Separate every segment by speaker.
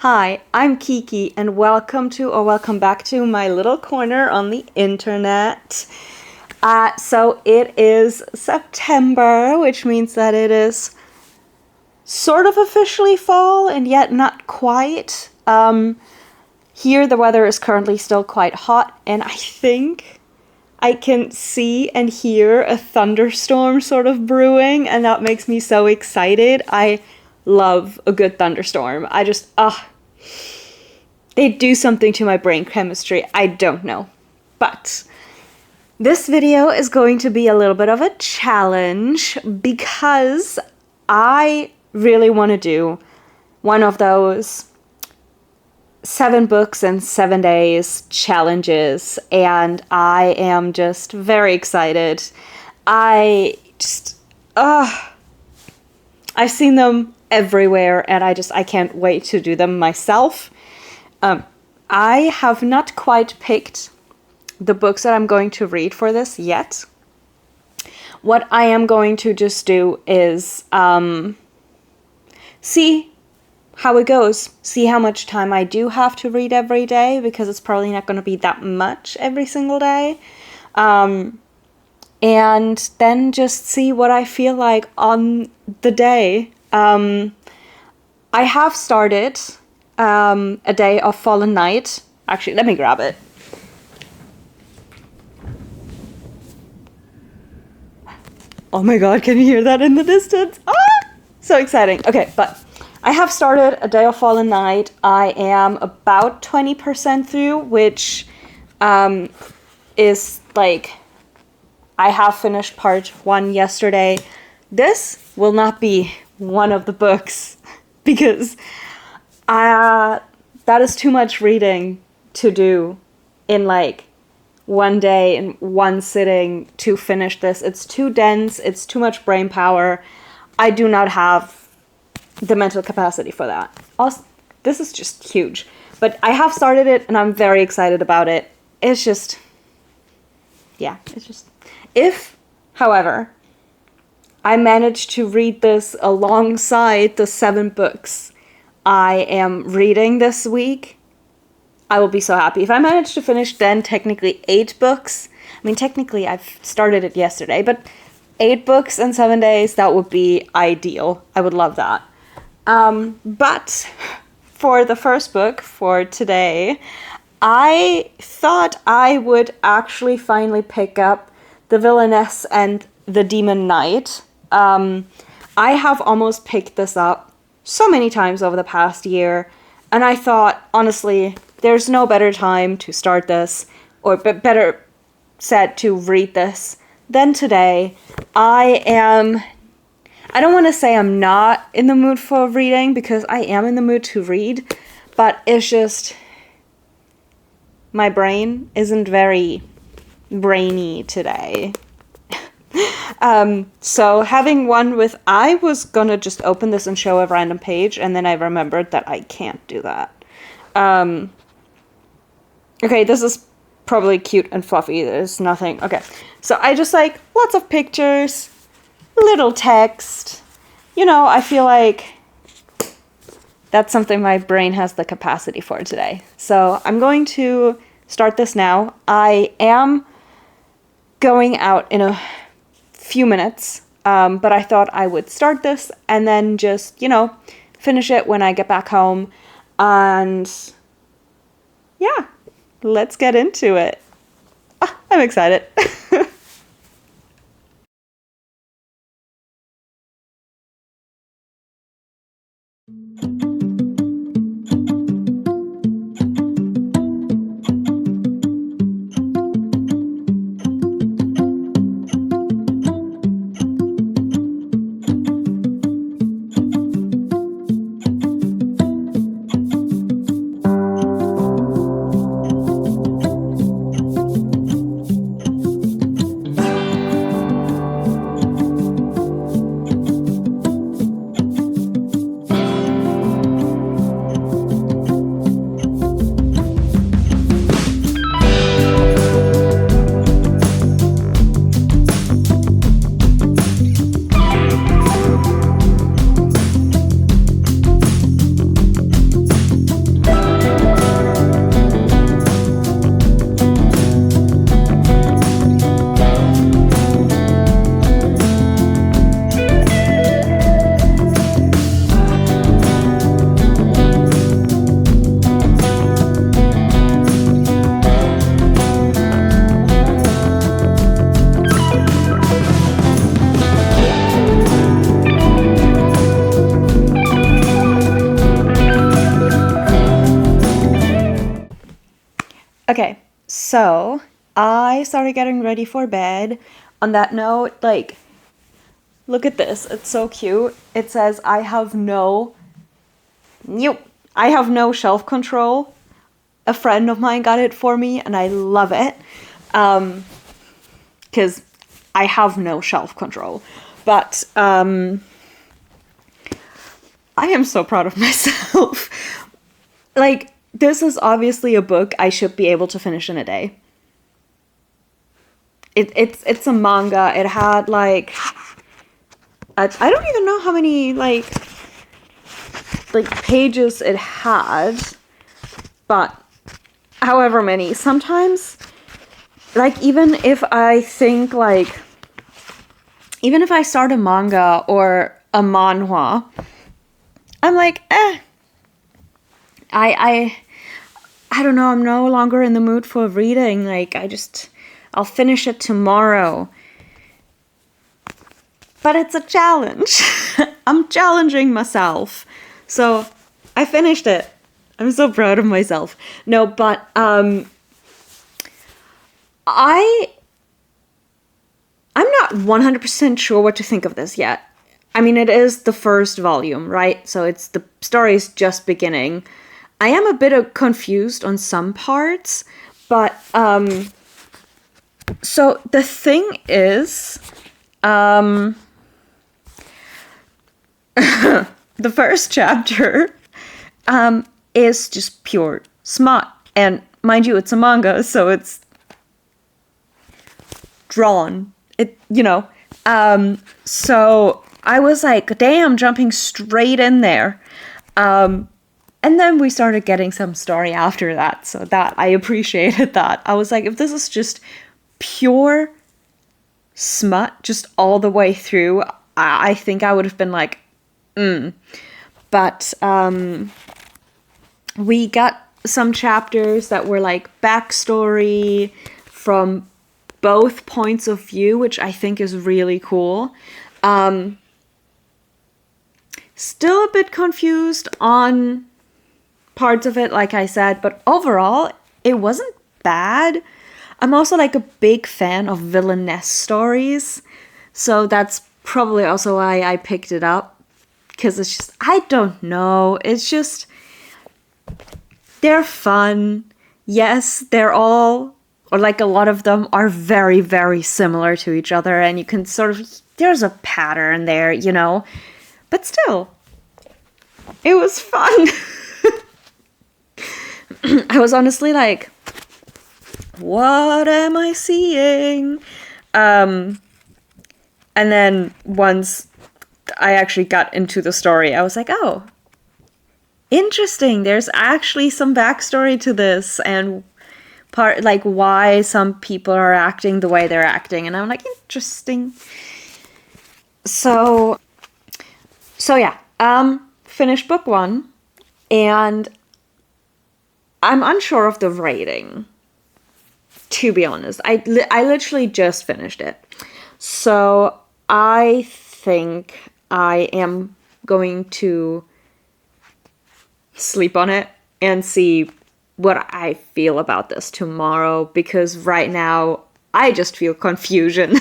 Speaker 1: Hi, I'm Kiki, and welcome back to my little corner on the internet. So it is September, which means that it is sort of officially fall, and yet not quite. Here the weather is currently still quite hot, and I think I can see and hear a thunderstorm sort of brewing, and that makes me so excited. I love a good thunderstorm. They do something to my brain chemistry. I don't know. But this video is going to be a little bit of a challenge because I really want to do one of those 7 books in 7 days challenges, and I am just very excited. I've seen them everywhere, and I can't wait to do them myself. I have not quite picked the books that I'm going to read for this yet. What I am going to just do is see how it goes. See how much time I do have to read every day, because it's probably not going to be that much every single day. And then just see what I feel like on the day. I have started A Day of Fallen Night. Actually, let me grab it. Oh my god, can you hear that in the distance? So exciting. Okay, but I have started A Day of Fallen Night. I am about 20% through, which is like, I have finished part 1 yesterday. This will not be one of the books because that is too much reading to do in like one day in one sitting to finish this. It's too dense. It's too much brain power. I do not have the mental capacity for that. Also, this is just huge. But I have started it and I'm very excited about it. It's just, if, however, I manage to read this alongside the 7 books I am reading this week, I will be so happy. If I manage to finish then technically 8 books, I mean technically I've started it yesterday, but 8 books in 7 days, that would be ideal. I would love that. But for the first book for today, I thought I would actually finally pick up The Villainess and the Demon Knight. I have almost picked this up so many times over the past year, and I thought, honestly, there's no better time to start this, or better said, to read this, than today. I don't want to say I'm not in the mood for reading, because I am in the mood to read, but it's just, my brain isn't very brainy today. So having one with, I was gonna just open this and show a random page, and then I remembered that I can't do that. Okay, this is probably cute and fluffy. There's nothing. Okay, so I just like lots of pictures, little text. You know, I feel like that's something my brain has the capacity for today. So I'm going to start this now. I am going out in a few minutes, but I thought I would start this and then just, finish it when I get back home. And yeah, let's get into it. I'm excited. Okay, so I started getting ready for bed. On that note, like, look at this. It's so cute. It says, I have no shelf control. A friend of mine got it for me, and I love it. Because I have no shelf control. But I am so proud of myself. Like, this is obviously a book I should be able to finish in a day. It's a manga. It had like I don't even know how many like pages it had, but however many. Sometimes, like, even if I start a manga or a manhwa, I'm like, I don't know, I'm no longer in the mood for reading. Like, I'll finish it tomorrow. But it's a challenge. I'm challenging myself. So, I finished it. I'm so proud of myself. No, but, I'm not 100% sure what to think of this yet. I mean, it is the first volume, right? So it's the story's just beginning. I am a bit confused on some parts, but so the thing is, the first chapter is just pure smut, and mind you, it's a manga, so it's drawn. So I was like, damn, jumping straight in there. And then we started getting some story after that, so that I appreciated that. I was like, if this is just pure smut, just all the way through, I think I would have been like, But we got some chapters that were like backstory from both points of view, which I think is really cool. Still a bit confused on parts of it, like I said, but overall, it wasn't bad. I'm also like a big fan of villainess stories, so that's probably also why I picked it up. Because it's just, I don't know, it's just, they're fun. Yes, they're all, or like a lot of them are very, very similar to each other, and you can sort of, there's a pattern there, you know? But still, it was fun. I was honestly like, what am I seeing? And then once I actually got into the story, I was like, oh, interesting. There's actually some backstory to this, and part like why some people are acting the way they're acting, and I'm like, interesting. So yeah, finished book 1, and I'm unsure of the rating, to be honest. I literally just finished it, so I think I am going to sleep on it and see what I feel about this tomorrow, because right now I just feel confusion.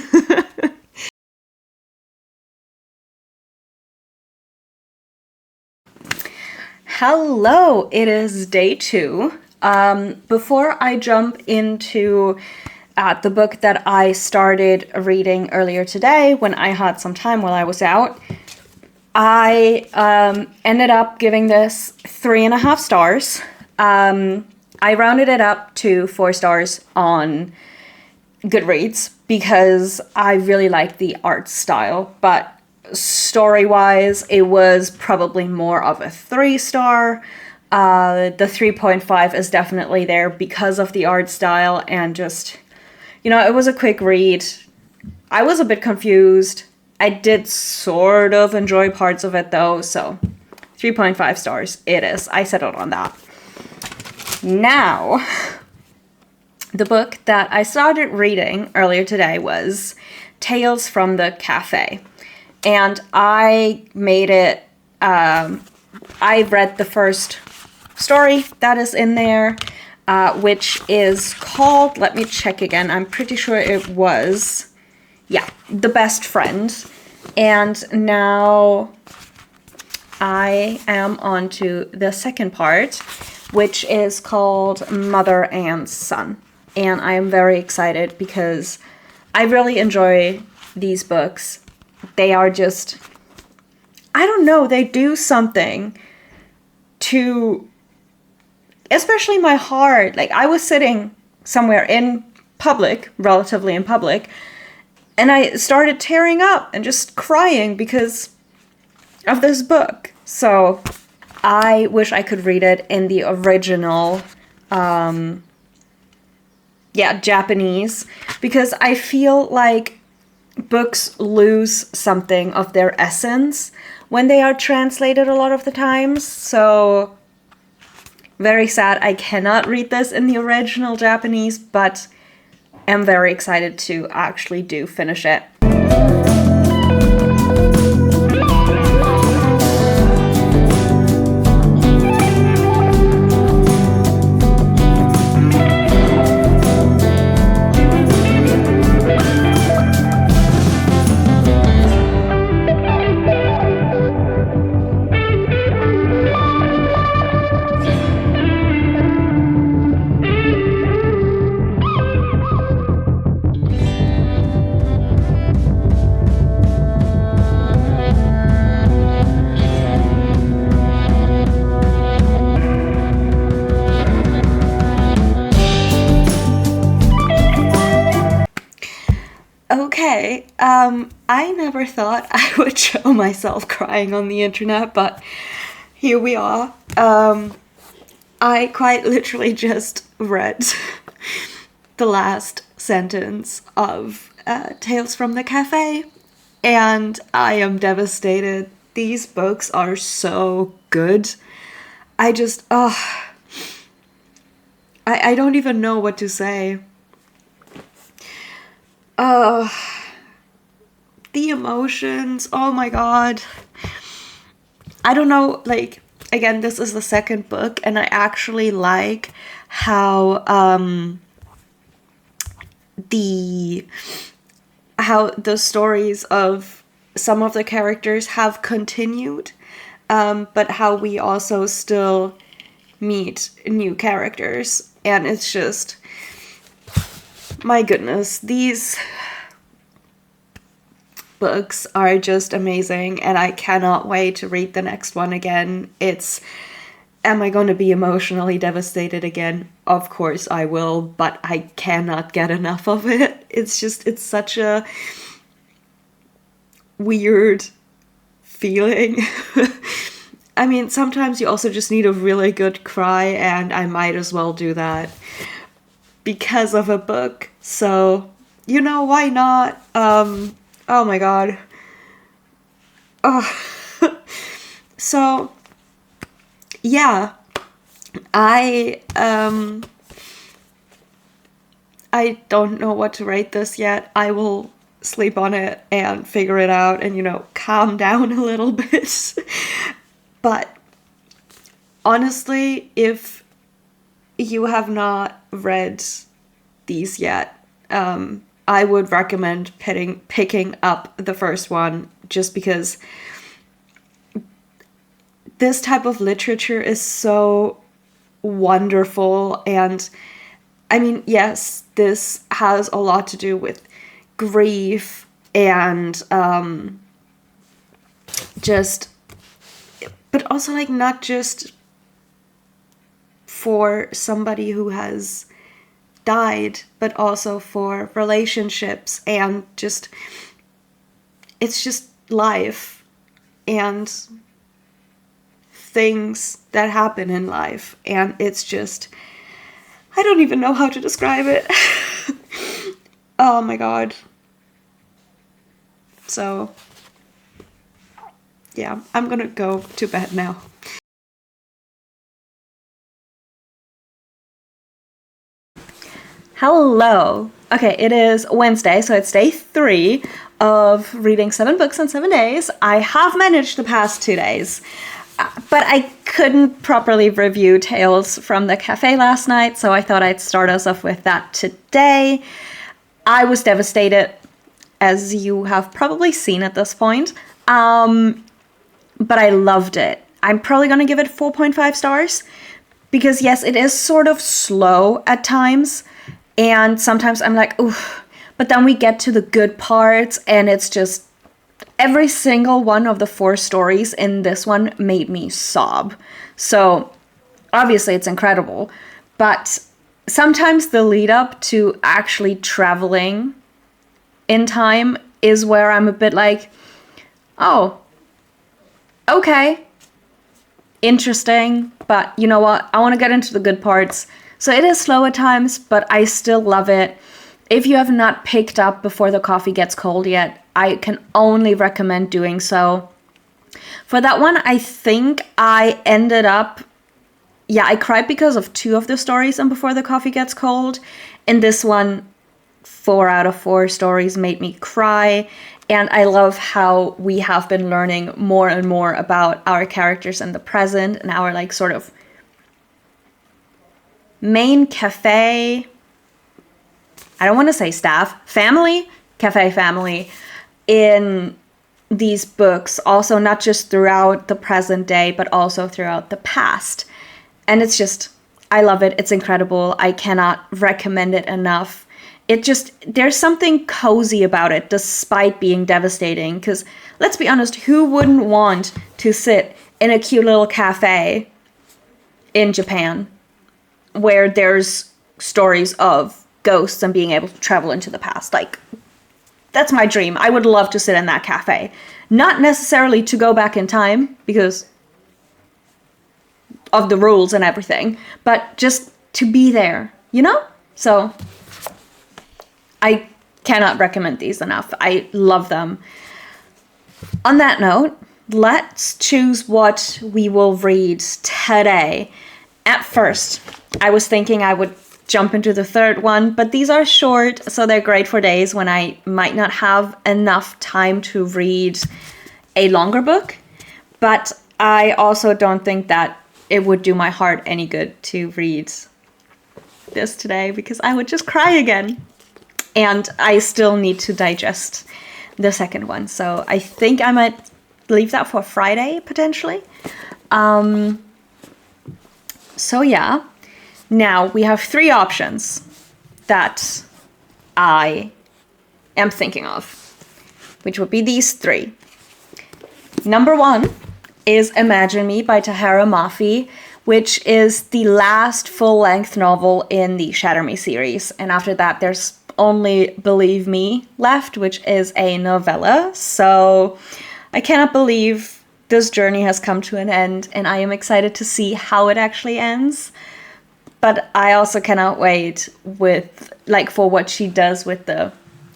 Speaker 1: Hello, it is day 2. Before I jump into the book that I started reading earlier today when I had some time while I was out, I ended up giving this 3.5 stars. I rounded it up to 4 stars on Goodreads because I really like the art style, but story-wise, it was probably more of a 3-star. The 3.5 is definitely there because of the art style and just, it was a quick read. I was a bit confused. I did sort of enjoy parts of it though, so 3.5 stars it is. I settled on that. Now, the book that I started reading earlier today was Tales from the Cafe. And I made it, I read the first story that is in there. which is called, let me check again, I'm pretty sure it was, yeah, The Best Friend. And now I am on to the second part, which is called Mother and Son. And I am very excited because I really enjoy these books. They are just, I don't know, they do something to, especially my heart. Like, I was sitting somewhere in public, relatively in public, and I started tearing up and just crying because of this book. So I wish I could read it in the original, Japanese, because I feel like books lose something of their essence when they are translated a lot of the times. So very sad I cannot read this in the original Japanese, but am very excited to actually finish it. Okay, I never thought I would show myself crying on the internet, but here we are. I quite literally just read the last sentence of Tales from the Cafe, and I am devastated. These books are so good. I don't even know what to say. The emotions, oh my god. I don't know, like, again, this is the second book, and I actually like how the stories of some of the characters have continued, but how we also still meet new characters, and it's just, my goodness, these books are just amazing, and I cannot wait to read the next one again. Am I going to be emotionally devastated again? Of course I will, but I cannot get enough of it. It's such a weird feeling. I mean, sometimes you also just need a really good cry, and I might as well do that because of a book. So, why not? Oh my god. Oh. So, yeah. I don't know what to rate this yet. I will sleep on it and figure it out and, calm down a little bit. But honestly, if you have not read these yet, I would recommend picking up the first one, just because this type of literature is so wonderful. And I mean, yes, this has a lot to do with grief and but also, like, not just for somebody who has died, but also for relationships and it's just life and things that happen in life, and it's just, I don't even know how to describe it. Oh my god. So yeah, I'm gonna go to bed now. Hello. Okay, it is Wednesday, so it's day 3 of reading 7 books in 7 days. I have managed the past 2 days. but I couldn't properly review Tales from the Cafe last night, so I thought I'd start us off with that today. I was devastated, as you have probably seen at this point, but I loved it. I'm probably going to give it 4.5 stars, because yes, it is sort of slow at times, and sometimes I'm like, oof, but then we get to the good parts, and it's just, every single one of the 4 stories in this one made me sob. So, obviously it's incredible, but sometimes the lead up to actually traveling in time is where I'm a bit like, oh, okay, interesting, but you know what? I want to get into the good parts. So it is slow at times, but I still love it. If you have not picked up Before the Coffee Gets Cold yet, I can only recommend doing so. For that one, I think I ended up, I cried because of 2 of the stories in Before the Coffee Gets Cold. In this one, 4 out of 4 stories made me cry. And I love how we have been learning more and more about our characters in the present and our like sort of main cafe, I don't want to say staff, cafe family in these books, also not just throughout the present day, but also throughout the past. And it's just, I love it. It's incredible. I cannot recommend it enough. It just, there's something cozy about it, despite being devastating. Because let's be honest, who wouldn't want to sit in a cute little cafe in Japan where there's stories of ghosts and being able to travel into the past? Like, that's my dream. I would love to sit in that cafe. Not necessarily to go back in time, because of the rules and everything, but just to be there, you know? So, I cannot recommend these enough. I love them. On that note, let's choose what we will read today. At first, I was thinking I would jump into the third one, but these are short, so they're great for days when I might not have enough time to read a longer book. But I also don't think that it would do my heart any good to read this today, because I would just cry again. And I still need to digest the second one. So I think I might leave that for Friday, potentially. So yeah. Now, we have 3 options that I am thinking of, which would be these 3. Number 1 is Imagine Me by Tahereh Mafi, which is the last full-length novel in the Shatter Me series. And after that, there's only Believe Me left, which is a novella. So I cannot believe this journey has come to an end, and I am excited to see how it actually ends. But I also cannot wait for what she does with the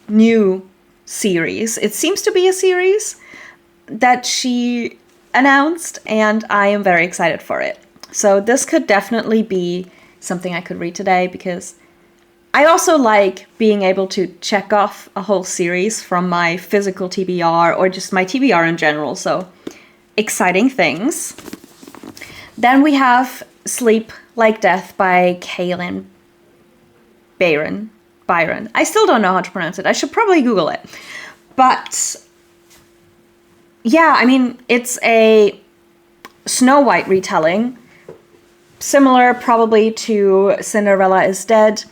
Speaker 1: new series. It seems to be a series that she announced, and I am very excited for it. So this could definitely be something I could read today, because I also like being able to check off a whole series from my physical TBR or just my TBR in general. So exciting things. Then we have Sleep Like Death by Kalynn Bayron. I still don't know how to pronounce it. I should probably Google it. But yeah, I mean, it's a Snow White retelling, similar probably to Cinderella is Dead.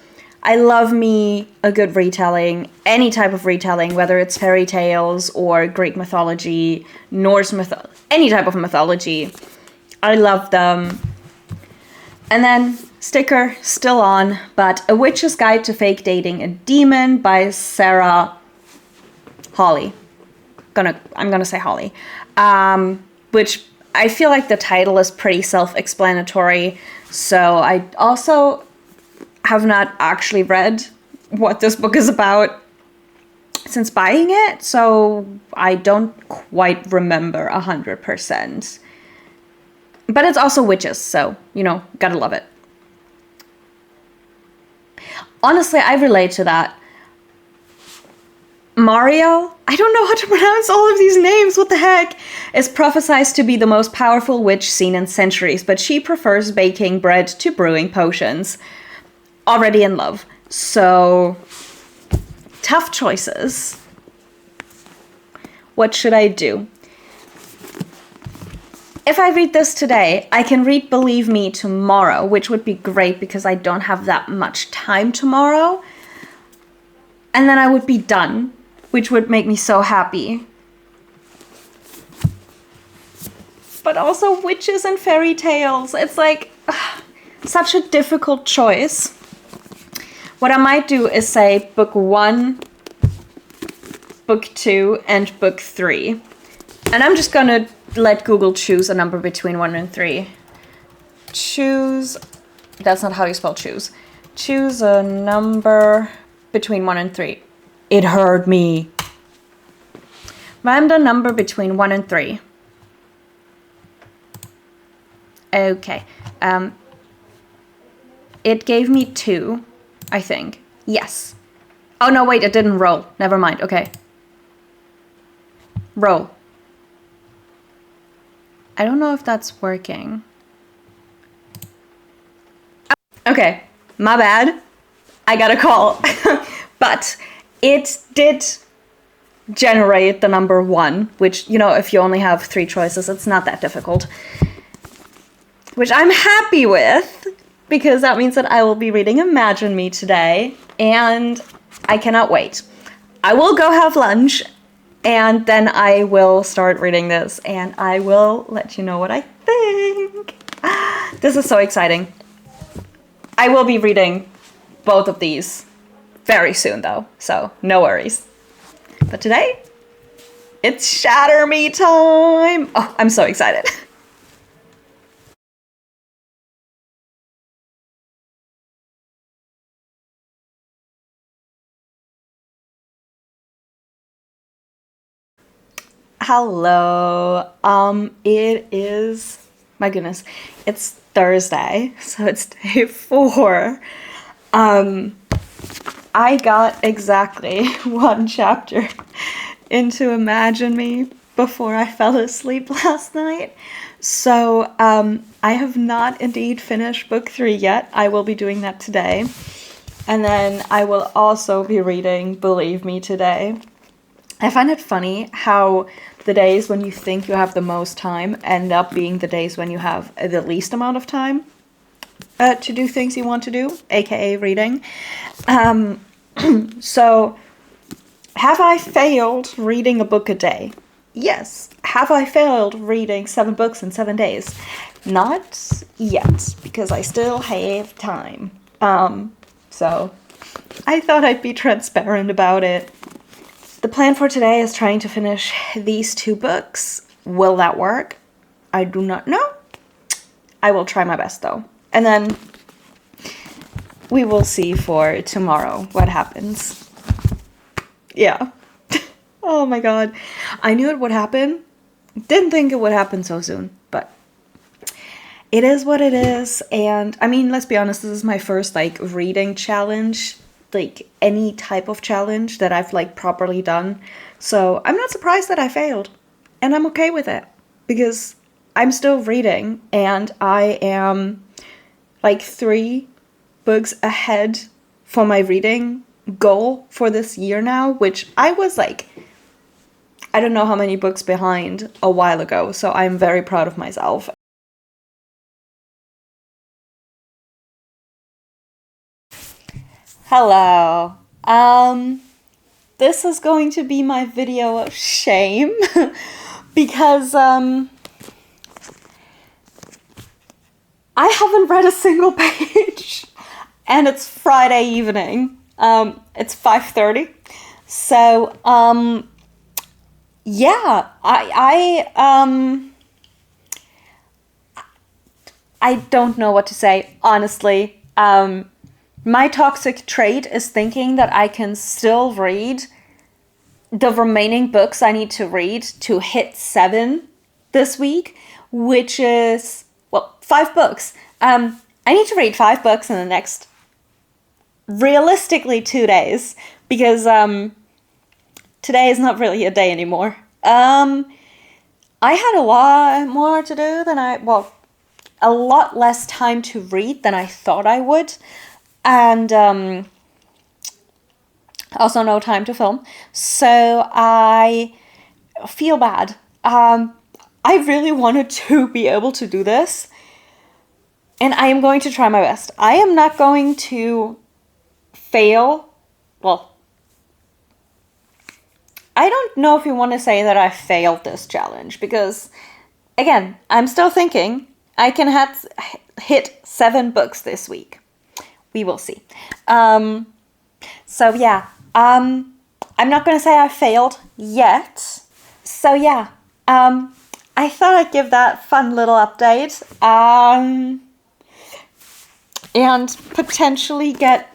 Speaker 1: I love me a good retelling, any type of retelling, whether it's fairy tales or Greek mythology, Norse mythology, any type of mythology. I love them. And then, sticker still on, but A Witch's Guide to Fake Dating a Demon by Sarah Hawley. I'm gonna say Hawley. Which I feel like the title is pretty self-explanatory. So I also have not actually read what this book is about since buying it, so I don't quite remember 100%. But it's also witches, so, gotta love it. Honestly, I relate to that. Mario, I don't know how to pronounce all of these names, what the heck, is prophesied to be the most powerful witch seen in centuries, but she prefers baking bread to brewing potions. Already in love. So, tough choices. What should I do? If I read this today, I can read Believe Me tomorrow, which would be great because I don't have that much time tomorrow. And then I would be done, which would make me so happy. But also witches and fairy tales. It's like such a difficult choice. What I might do is say book 1, book 2, and book 3. And I'm just gonna let Google choose a number between 1 and 3. Choose, that's not how you spell choose. Choose a number between 1 and 3. It heard me. Random number between 1 and 3. Okay. It gave me 2, I think. Yes. Oh no, wait, it didn't roll. Never mind. Okay. Roll. I don't know if that's working. Okay, my bad. I got a call. But it did generate the number 1, which, you know, if you only have 3 choices, it's not that difficult. Which I'm happy with, because that means that I will be reading Imagine Me today, and I cannot wait. I will go have lunch, and then I will start reading this, and I will let you know what I think. This is so exciting. I will be reading both of these very soon, though, so no worries. But today, it's Shatter Me time! Oh, I'm so excited. Hello. It is, my goodness, it's Thursday, so it's day 4. I got exactly 1 chapter into Imagine Me before I fell asleep last night. So, I have not indeed finished book 3 yet. I will be doing that today. And then I will also be reading Believe Me today. I find it funny how the days when you think you have the most time end up being the days when you have the least amount of time to do things you want to do, aka reading. So, have I failed reading a book a day? Yes. Have I failed reading 7 books in 7 days? Not yet, because I still have time. So, I thought I'd be transparent about it. The plan for today is trying to finish these 2 books. Will that work? I do not know. I will try my best though. And then we will see for tomorrow what happens. Yeah. Oh my god. I knew it would happen. Didn't think it would happen so soon, but it is what it is. And I mean, let's be honest, this is my first like reading challenge, like any type of challenge that I've like properly done. So I'm not surprised that I failed, and I'm okay with it because I'm still reading and I am like 3 books ahead for my reading goal for this year now, which I was like, I don't know how many books behind a while ago. So I'm very proud of myself. Hello. This is going to be my video of shame because I haven't read a single page and it's Friday evening. It's 5:30. So yeah, I don't know what to say, honestly. My toxic trait is thinking that I can still read the remaining books I need to read to hit 7 this week, which is, well, 5 books. I need to read 5 books in the next, realistically, 2 days, because today is not really a day anymore. I had a lot more to do than a lot less time to read than I thought I would. And also no time to film. So I feel bad. I really wanted to be able to do this. And I am going to try my best. I am not going to fail. Well, I don't know if you want to say that I failed this challenge, because, again, I'm still thinking I can hit 7 books this week. We will see. So yeah, I'm not going to say I failed yet. So yeah, I thought I'd give that fun little update. And potentially get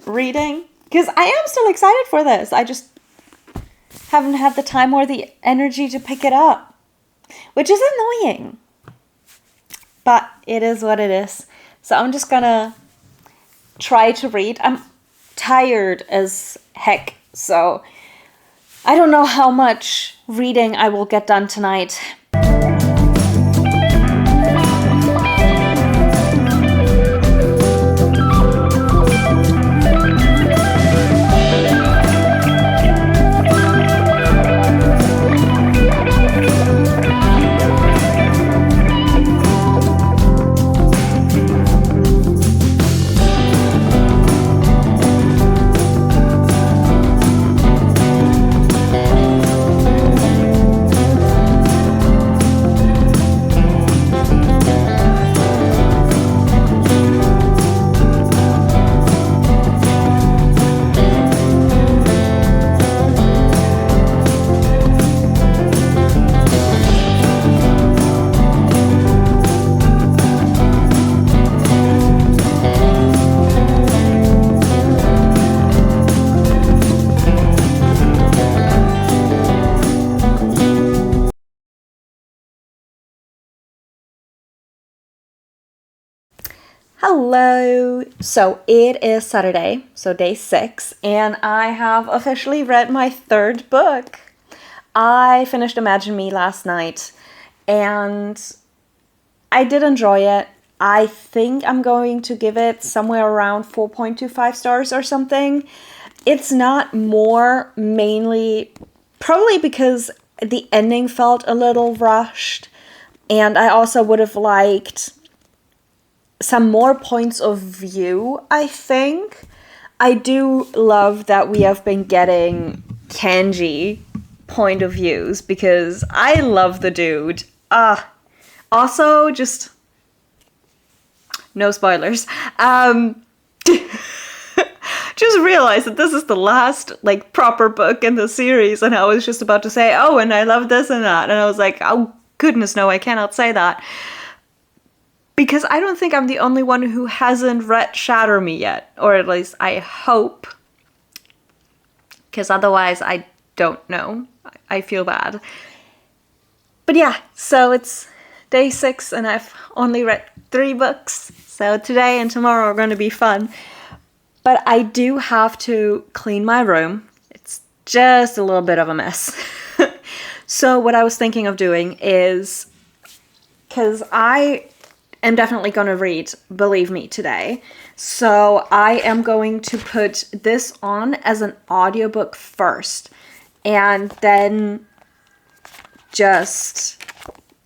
Speaker 1: reading, because I am still excited for this. I just haven't had the time or the energy to pick it up, which is annoying. But it is what it is. So I'm just gonna try to read. I'm tired as heck, so I don't know how much reading I will get done tonight. Hello! So it is Saturday, so day 6, and I have officially read my 3rd book. I finished Imagine Me last night, and I did enjoy it. I think I'm going to give it somewhere around 4.25 stars or something. It's not more, mainly probably because the ending felt a little rushed, and I also would have liked some more points of view, I think. I do love that we have been getting Kenji point of views, because I love the dude. Also, just no spoilers. Just realized that this is the last, proper book in the series, and I was just about to say, oh, and I love this and that, and I was like, oh, goodness, no, I cannot say that. Because I don't think I'm the only one who hasn't read Shatter Me yet. Or at least I hope. Because otherwise I don't know. I feel bad. But yeah, so it's day 6 and I've only read 3 books. So today and tomorrow are going to be fun. But I do have to clean my room. It's just a little bit of a mess. So what I was thinking of doing is, because I am definitely going to read Believe Me today. So I am going to put this on as an audiobook first, and then just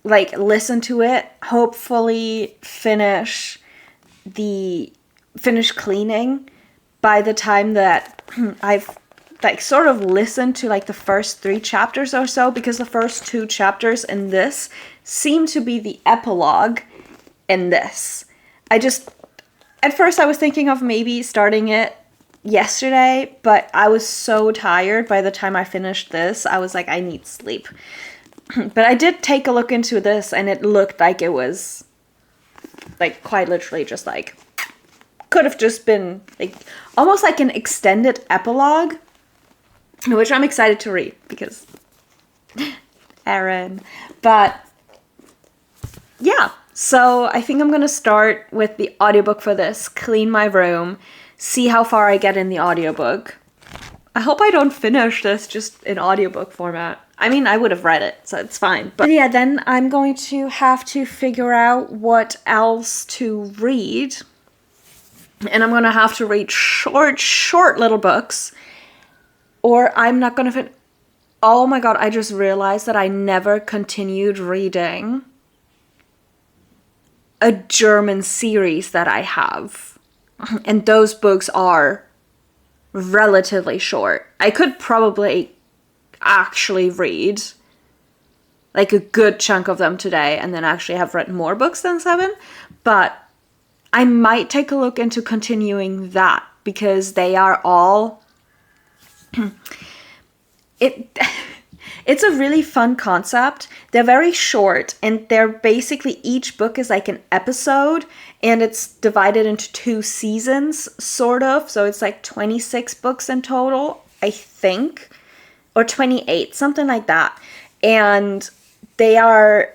Speaker 1: listen to it, hopefully finish cleaning by the time that I've sort of listened to the first 3 chapters or so, because the first 2 chapters in this seem to be the epilogue in this. At first I was thinking of maybe starting it yesterday, but I was so tired by the time I finished this. I was like, I need sleep. But I did take a look into this, and it looked like it was quite literally just could have just been almost like an extended epilogue, which I'm excited to read because Aaron. But yeah, so I think I'm going to start with the audiobook for this, clean my room, see how far I get in the audiobook. I hope I don't finish this just in audiobook format. I mean, I would have read it, so it's fine. But yeah, then I'm going to have to figure out what else to read. And I'm going to have to read short little books. Or I'm not going to Oh my god, I just realized that I never continued reading a German series that I have. And those books are relatively short. I could probably actually read like a good chunk of them today and then actually have read more books than 7, but I might take a look into continuing that because they are all it's a really fun concept. They're very short and they're basically, each book is like an episode and it's divided into 2 seasons, sort of. So it's like 26 books in total, I think, or 28, something like that. And they are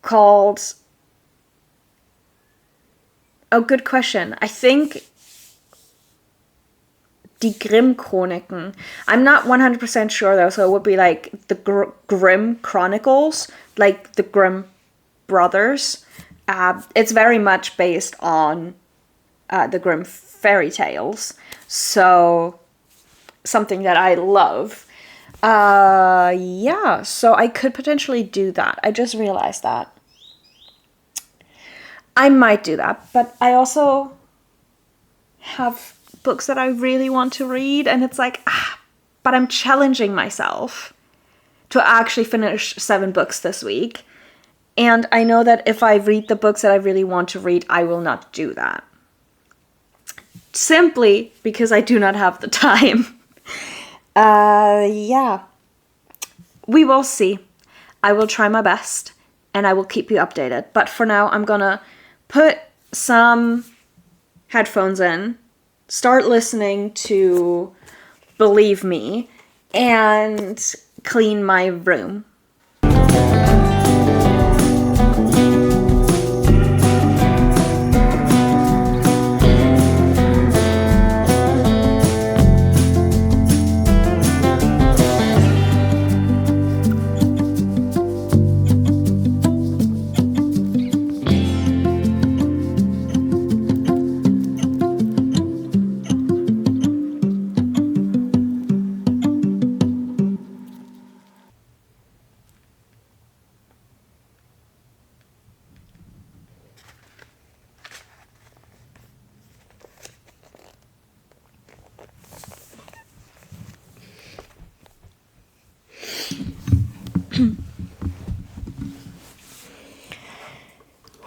Speaker 1: called, oh, good question. I think Die Grimm-Chroniken. I'm not 100% sure though, so it would be like the Grimm Chronicles, like the Grimm brothers. It's very much based on the Grimm fairy tales, so something that I love. Yeah, so I could potentially do that. I just realized that. I might do that, but I also have books that I really want to read, and it's like, but I'm challenging myself to actually finish 7 books this week. And I know that if I read the books that I really want to read, I will not do that. Simply because I do not have the time. Yeah. We will see. I will try my best, and I will keep you updated. But for now, I'm gonna put some headphones in, start listening to Believe Me, and clean my room.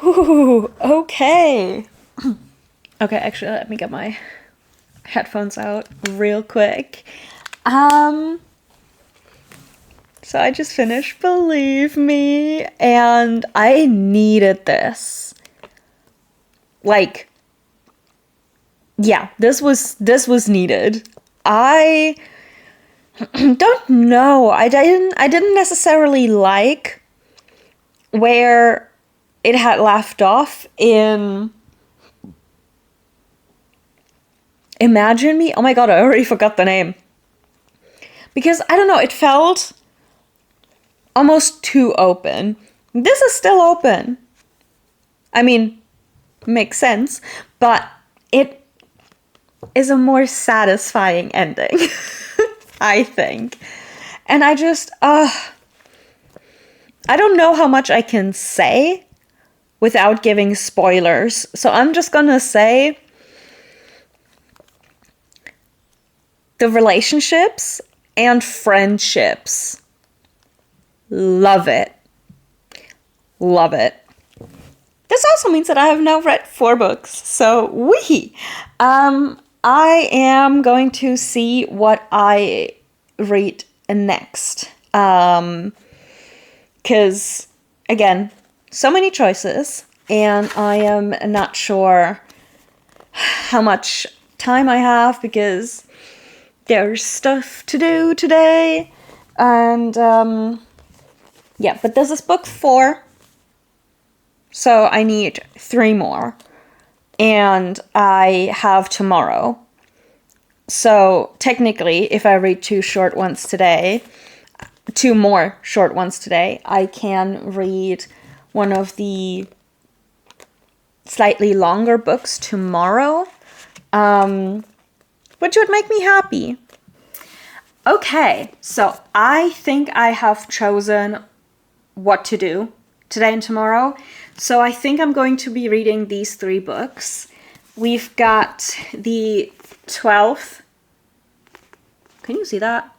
Speaker 1: Ooh, okay. Okay, actually, let me get my headphones out real quick. So I just finished Believe Me, and I needed this. Like, yeah, this was needed. I don't know. I didn't necessarily like where it had left off in Imagine Me. Oh my god, I already forgot the name. Because, I don't know, it felt almost too open. This is still open. I mean, makes sense, but it is a more satisfying ending, I think. And I just, I don't know how much I can say without giving spoilers. So I'm just gonna say the relationships and friendships. Love it. Love it. This also means that I have now read 4 books. So, wee! I am going to see what I read next. Because, again, so many choices, and I am not sure how much time I have because there's stuff to do today. And, yeah, but this is book 4. So I need 3 more. And I have tomorrow. So technically, if I read two more short ones today, I can read one of the slightly longer books tomorrow, which would make me happy. Okay, so I think I have chosen what to do today and tomorrow. So I think I'm going to be reading these 3 books. We've got the 12th. Can you see that?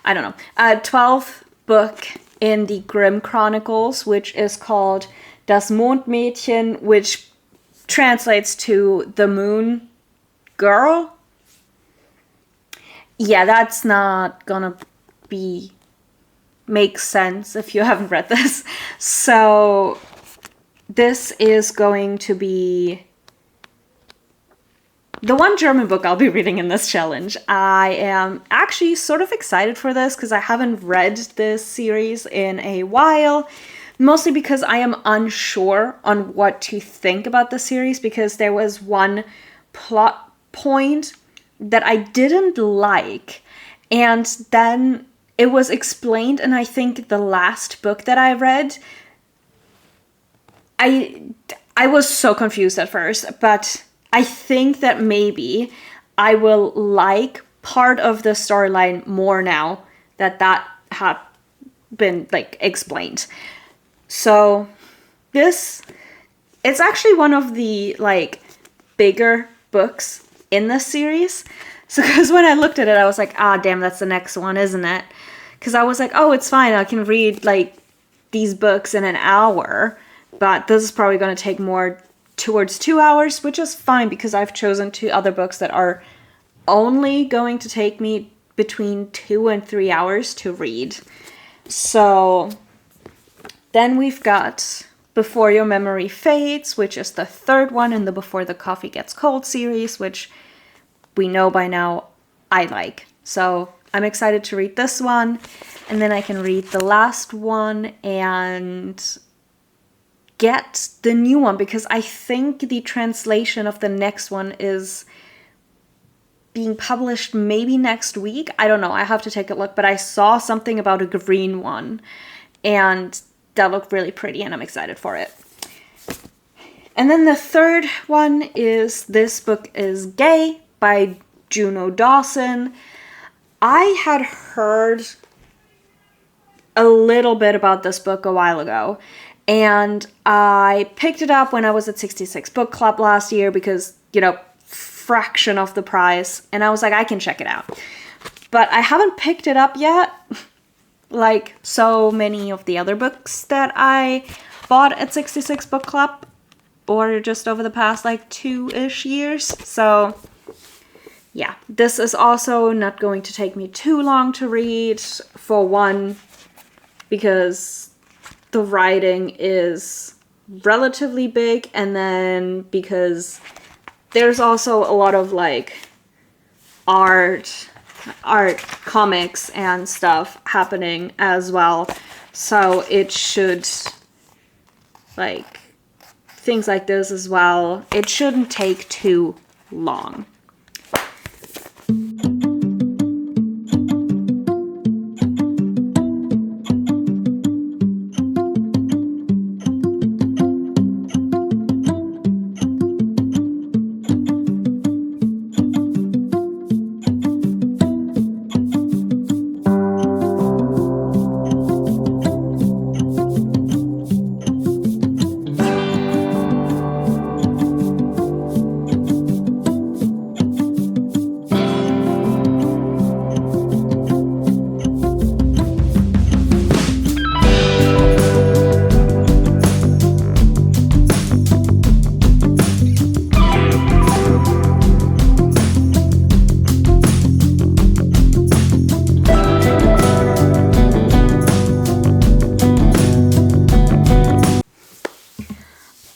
Speaker 1: I don't know. 12th book in the Grimm Chronicles, which is called Das Mondmädchen, which translates to The Moon Girl. Yeah, that's not gonna make sense if you haven't read this. So this is going to be the one German book I'll be reading in this challenge. I am actually sort of excited for this because I haven't read this series in a while, mostly because I am unsure on what to think about the series, because there was one plot point that I didn't like, and then it was explained, and I think the last book that I read, I was so confused at first, but I think that maybe I will like part of the storyline more now that had been explained. So it's actually one of the bigger books in this series. So because when I looked at it, I was like, damn, that's the next one, isn't it? Because I was like, oh, it's fine, I can read these books in an hour, but this is probably going to take more towards 2 hours, which is fine because I've chosen 2 other books that are only going to take me between 2 and 3 hours to read. So then we've got Before Your Memory Fades, which is the 3rd one in the Before the Coffee Gets Cold series, which we know by now I like. So I'm excited to read this one, and then I can read the last one and get the new one, because I think the translation of the next one is being published maybe next week. I don't know, I have to take a look, but I saw something about a green one, and that looked really pretty, and I'm excited for it. And then the 3rd one is This Book is Gay by Juno Dawson. I had heard a little bit about this book a while ago, and I picked it up when I was at 66 Book Club last year because, fraction of the price, and I was like, I can check it out. But I haven't picked it up yet, like so many of the other books that I bought at 66 Book Club, or just over the past 2-ish years. So yeah, this is also not going to take me too long to read, for one, because the writing is relatively big, and then because there's also a lot of art comics and stuff happening as well. So it should, things like this as well, it shouldn't take too long.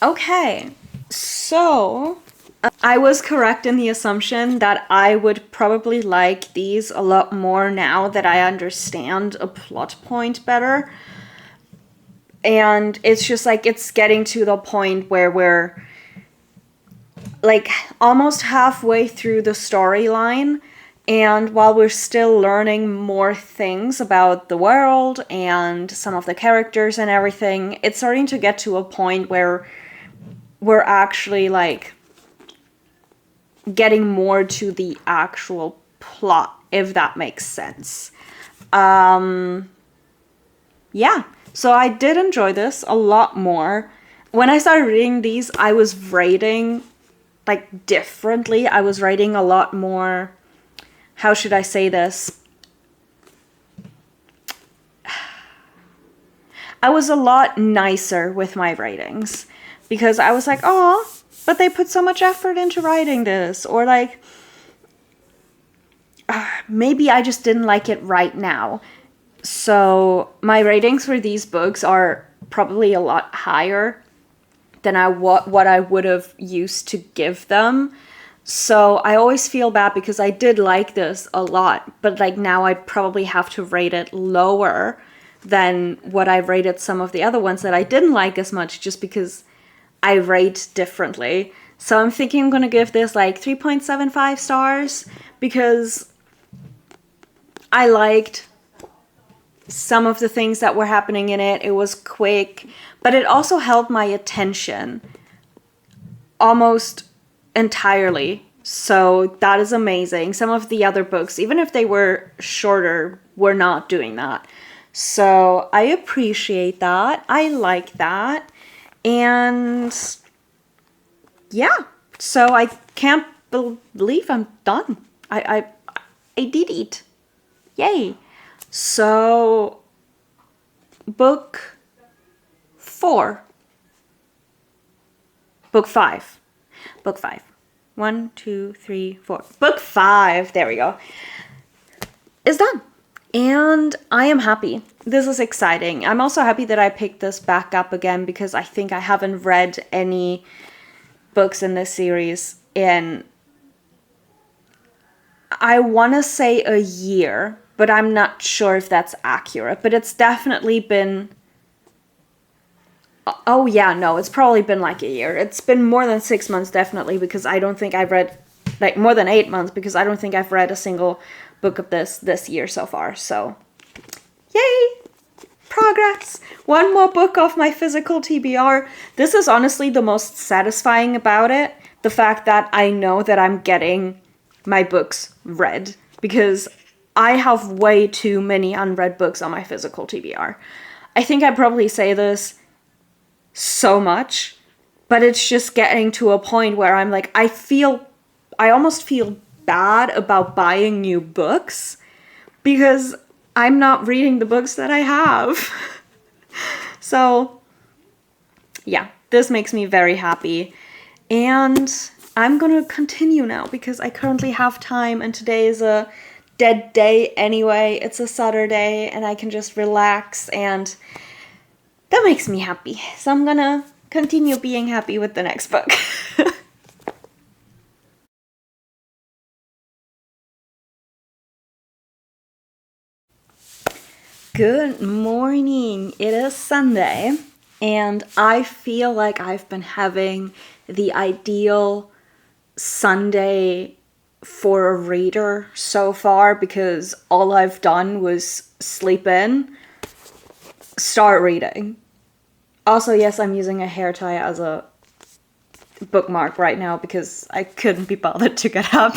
Speaker 1: Okay, so I was correct in the assumption that I would probably like these a lot more now that I understand a plot point better. And it's just it's getting to the point where like almost halfway through the storyline, and while we're still learning more things about the world and some of the characters and everything, it's starting to get to a point where we're actually like getting more to the actual plot, if that makes sense. Yeah, so I did enjoy this a lot more. When I started reading these, I was rating like differently. I was writing a lot more, how should I say this? I was a lot nicer with my ratings because I was like, oh, but they put so much effort into writing this. Or like, maybe I just didn't like it right now. So my ratings for these books are probably a lot higher than what I would have used to give them. So I always feel bad because I did like this a lot, but like now I'd probably have to rate it lower than what I rated some of the other ones that I didn't like as much, just because I rate differently. So I'm thinking I'm going to give this like 3.75 stars because I liked some of the things that were happening in it. It was quick, but it also held my attention almost entirely. So that is amazing. Some of the other books, even if they were shorter, were not doing that. So I appreciate that. I like that. And yeah, so I can't believe I'm done. I did it. Yay. So book 4. Book 5. Book 5. 1, 2, 3, 4. Book 5. There we go. Is done. And I am happy. This is exciting. I'm also happy that I picked this back up again because I think I haven't read any books in this series in, I want to say a year, but I'm not sure if that's accurate. But it's definitely been, oh yeah, no, it's probably been like a year. It's been more than 6 months, definitely, because I don't think I've read, like more than 8 months, because I don't think I've read a single book of this year so far. So yay, progress. One more book off my physical TBR. This is honestly the most satisfying about it, the fact that I know that I'm getting my books read, because I have way too many unread books on my physical TBR. I think I probably say this so much, but it's just getting to a point where I'm like, I almost feel bad about buying new books because I'm not reading the books that I have. So yeah, this makes me very happy. And I'm gonna continue now because I currently have time, and today is a dead day anyway. It's a Saturday and I can just relax, and that makes me happy. So I'm gonna continue being happy with the next book. Good morning. It is Sunday, and I feel like I've been having the ideal Sunday for a reader so far because all I've done was sleep in, start reading. Also, yes, I'm using a hair tie as a bookmark right now because I couldn't be bothered to get up.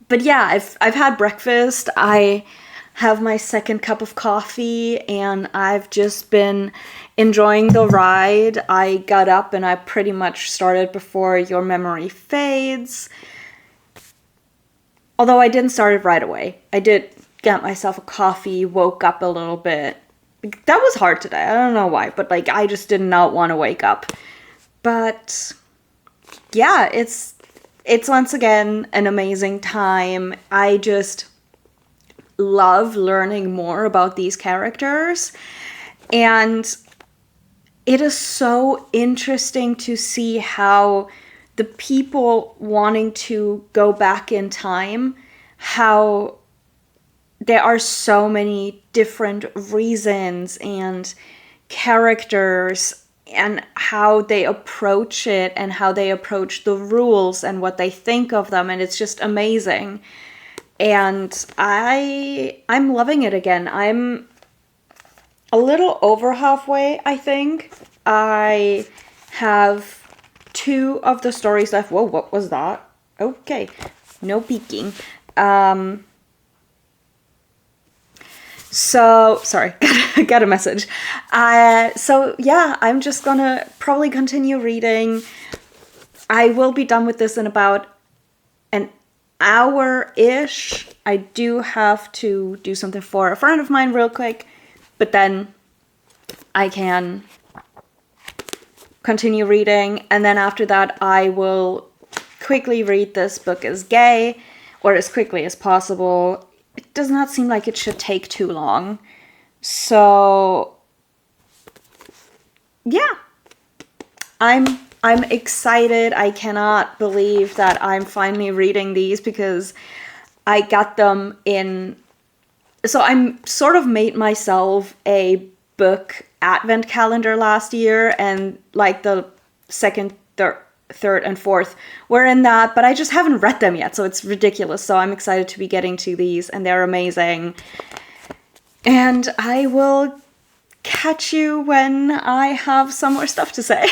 Speaker 1: But yeah, I've had breakfast. I have my second cup of coffee, and I've just been enjoying the ride. I got up and I pretty much started before Your Memory Fades. Although I didn't start it right away. I did get myself a coffee, woke up a little bit. That was hard today. I don't know why, but like I just did not want to wake up. But yeah, it's once again an amazing time. I just love learning more about these characters, and it is so interesting to see how the people wanting to go back in time, how there are so many different reasons and characters and how they approach it and how they approach the rules and what they think of them, and it's just amazing. And I'm loving it again. I'm a little over halfway, I think. I have 2 of the stories left. Whoa, what was that? Okay, no peeking. So, sorry, got a message. So yeah, I'm just gonna probably continue reading. I will be done with this in about an hour-ish. I do have to do something for a friend of mine real quick, but then I can continue reading, and then after that I will quickly read This Book Is Gay, or as quickly as possible. It does not seem like it should take too long. So yeah, I'm excited. I cannot believe that I'm finally reading these because I got them in. So I'm sort of made myself a book advent calendar last year, and like the second, third, and fourth were in that, but I just haven't read them yet, so it's ridiculous. So I'm excited to be getting to these, and they're amazing. And I will catch you when I have some more stuff to say.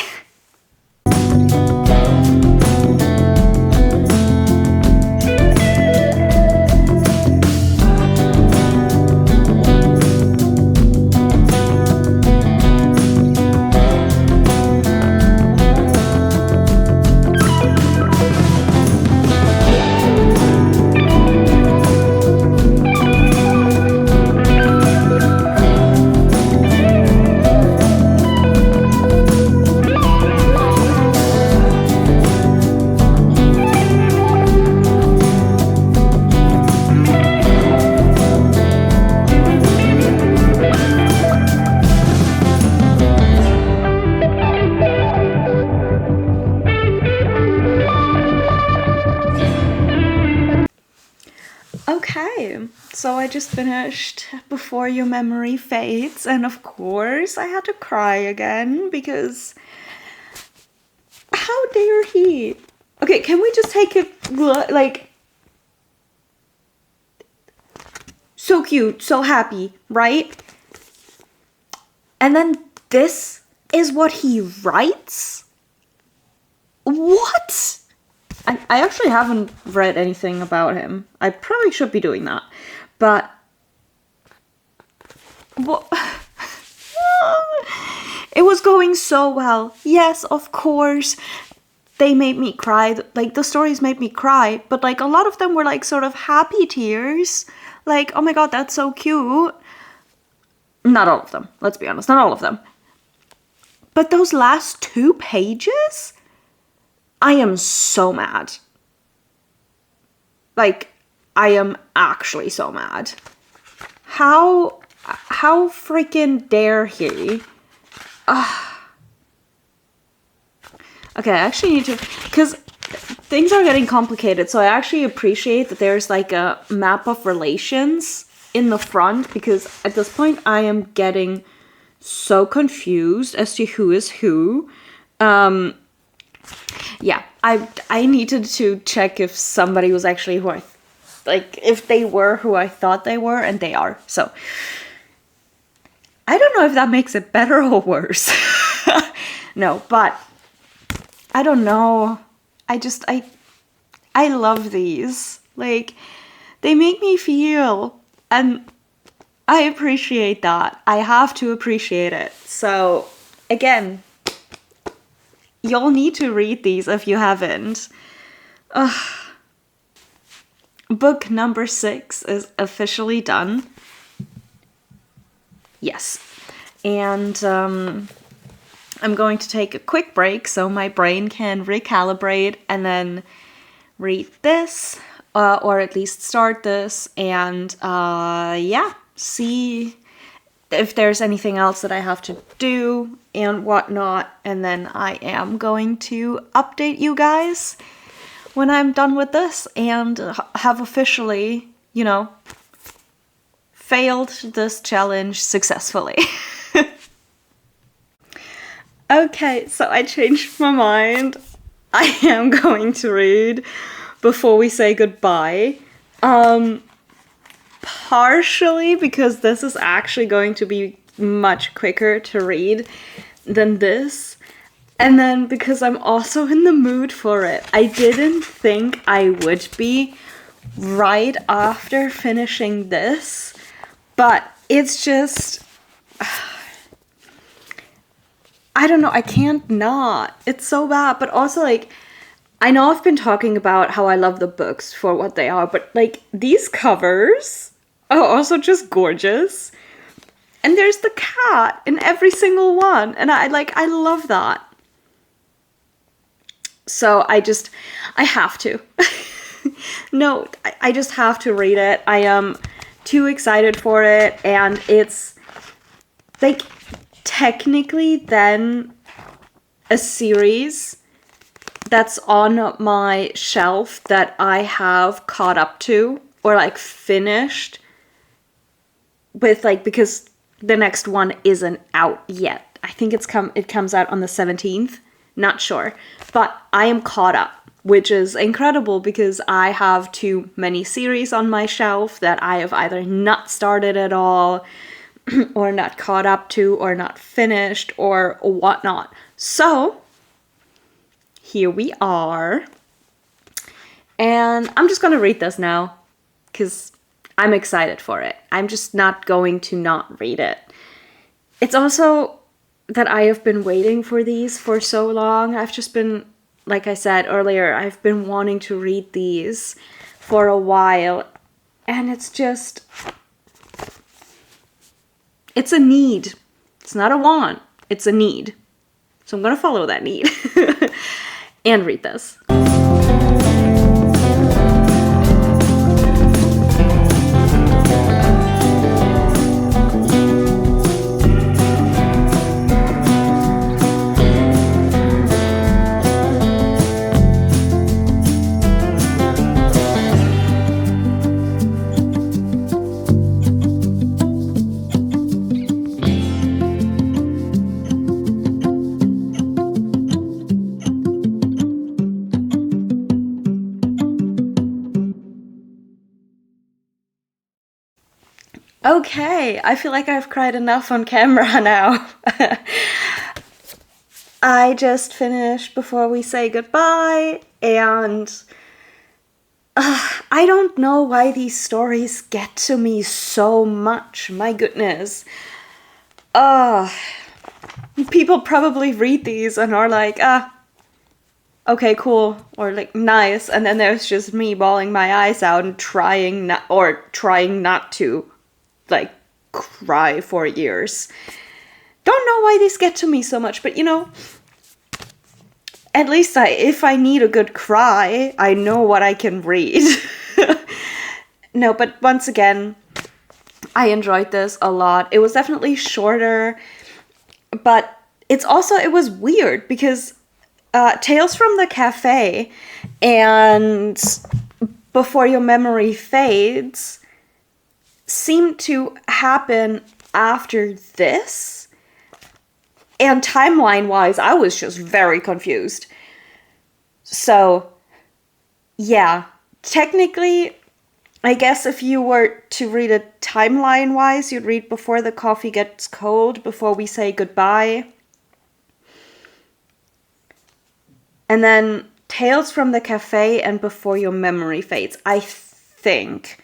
Speaker 1: Okay, so I just finished Before Your Memory Fades, and of course I had to cry again because how dare he? Okay, can we just take it like so cute, so happy, right? And then this is what he writes? What? I actually haven't read anything about him. I probably should be doing that. But what? It was going so well. Yes, of course. They made me cry. Like, the stories made me cry. But, like, a lot of them were, like, sort of happy tears. Like, oh my god, that's so cute. Not all of them. Let's be honest. Not all of them. But those last 2 pages? I am so mad. Like, I am actually so mad. How freaking dare he? Okay, I actually need to, because things are getting complicated, so I actually appreciate that there's like a map of relations in the front, because at this point I am getting so confused as to who is who. Yeah, I needed to check if somebody was actually who if they were who I thought they were, and they are. So I don't know if that makes it better or worse. No, but I don't know. I love these. Like, they make me feel, and I appreciate that. I have to appreciate it. So again, you'll need to read these if you haven't. Book number 6 is officially done. Yes. And I'm going to take a quick break so my brain can recalibrate and then read this, or at least start this, and yeah, see if there's anything else that I have to do and whatnot, and then I am going to update you guys when I'm done with this and have officially, failed this challenge successfully. Okay, so I changed my mind. I am going to read Before We Say Goodbye. Partially because this is actually going to be much quicker to read than this. And then because I'm also in the mood for it. I didn't think I would be right after finishing this, but it's just, I don't know, I can't not. It's so bad, but also like, I know I've been talking about how I love the books for what they are, but like these covers are also just gorgeous. And there's the cat in every single one, and I love that. So I have to. No, I just have to read it. I am too excited for it, and it's like technically then a series that's on my shelf that I have caught up to or like finished with, like, because the next one isn't out yet. I think it comes out on the 17th. Not sure. But I am caught up, which is incredible because I have too many series on my shelf that I have either not started at all or not caught up to or not finished or whatnot. So here we are. And I'm just going to read this now because I'm excited for it. I'm just not going to not read it. It's also that I have been waiting for these for so long. I've just been, like I said earlier, I've been wanting to read these for a while. And it's just, it's a need. It's not a want. It's a need. So I'm going to follow that need and read this. Okay, I feel like I've cried enough on camera now. I just finished Before We Say Goodbye, and I don't know why these stories get to me so much. My goodness. People probably read these and are like, okay, cool, or like nice, and then there's just me bawling my eyes out and trying not to like cry for years. Don't know why these get to me so much, but you know, at least if I need a good cry, I know what I can read. No, but once again, I enjoyed this a lot. It was definitely shorter, but it was weird because Tales from the Cafe and Before Your Memory Fades seem to happen after this. And timeline-wise, I was just very confused. So, yeah. Technically, I guess if you were to read it timeline-wise, you'd read Before the Coffee Gets Cold, Before We Say Goodbye. And then Tales from the Cafe and Before Your Memory Fades, I think.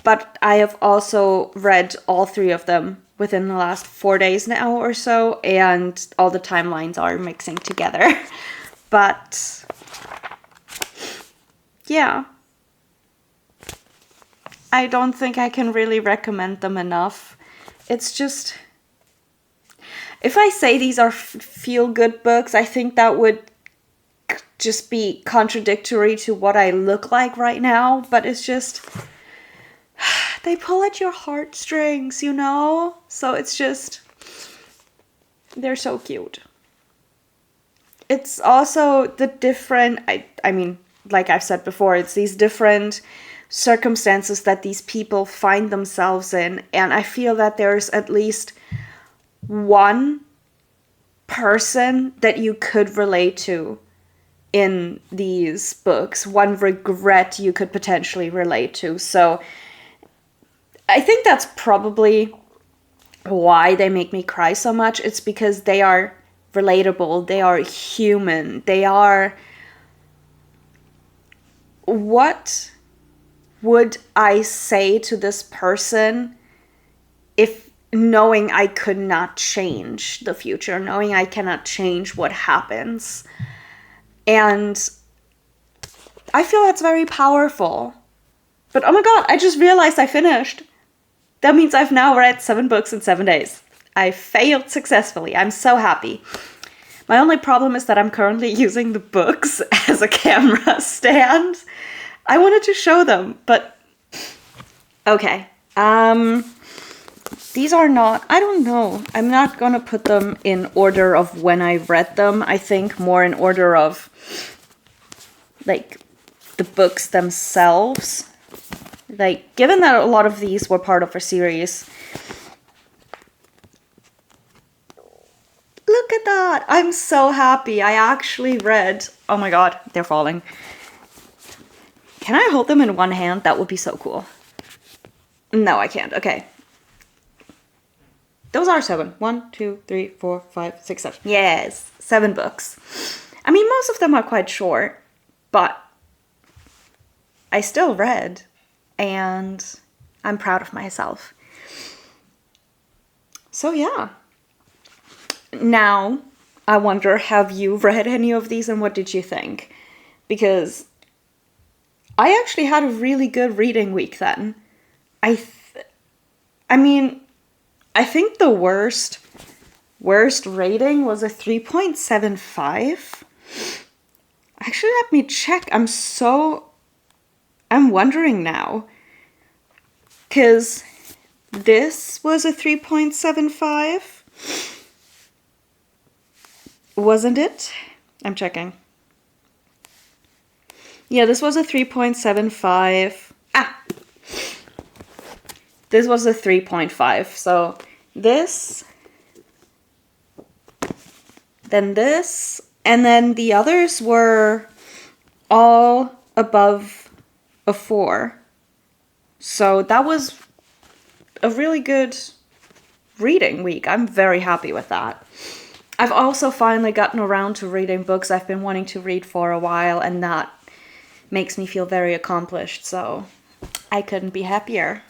Speaker 1: But I have also read all three of them within the last 4 days now or so, and all the timelines are mixing together. But yeah, I don't think I can really recommend them enough. It's just, if I say these are feel-good books, I think that would just be contradictory to what I look like right now, but it's just, they pull at your heartstrings, you know? So it's just, they're so cute. It's also the different, I mean, like I've said before, it's these different circumstances that these people find themselves in. And I feel that there's at least one person that you could relate to in these books, one regret you could potentially relate to. So I think that's probably why they make me cry so much. It's because they are relatable, they are human, they are... What would I say to this person if knowing I could not change the future, knowing I cannot change what happens? And I feel that's very powerful. But oh my god, I just realized I finished. That means I've now read 7 books in 7 days. I failed successfully. I'm so happy. My only problem is that I'm currently using the books as a camera stand. I wanted to show them, but... Okay. These are not... I don't know. I'm not gonna put them in order of when I read them. I think more in order of, like, the books themselves. Like, given that a lot of these were part of a series... Look at that! I'm so happy. I actually read... Oh my god, they're falling. Can I hold them in one hand? That would be so cool. No, I can't. Okay. Those are 7. 1, 2, 3, 4, 5, 6, 7. Yes, 7 books. I mean, most of them are quite short, but I still read, and I'm proud of myself. So yeah. Now, I wonder, have you read any of these and what did you think? Because I actually had a really good reading week then. I mean, I think the worst rating was a 3.75. Actually, let me check. I'm wondering now. Because this was a 3.75. Wasn't it? I'm checking. Yeah, this was a 3.75. This was a 3.5. So this, then this, and then the others were all above a 4. So that was a really good reading week. I'm very happy with that. I've also finally gotten around to reading books I've been wanting to read for a while, and that makes me feel very accomplished, so I couldn't be happier.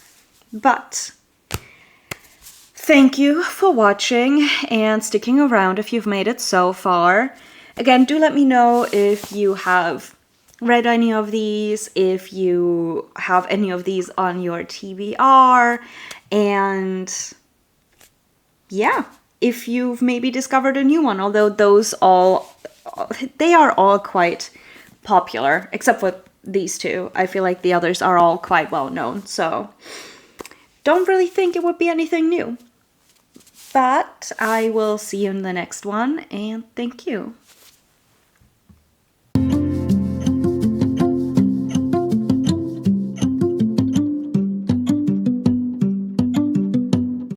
Speaker 1: But thank you for watching and sticking around if you've made it so far. Again, do let me know if you have read any of these, if you have any of these on your TBR, and yeah, if you've maybe discovered a new one, although they are all quite popular, except for these two. I feel like the others are all quite well known, so don't really think it would be anything new. But I will see you in the next one, and thank you.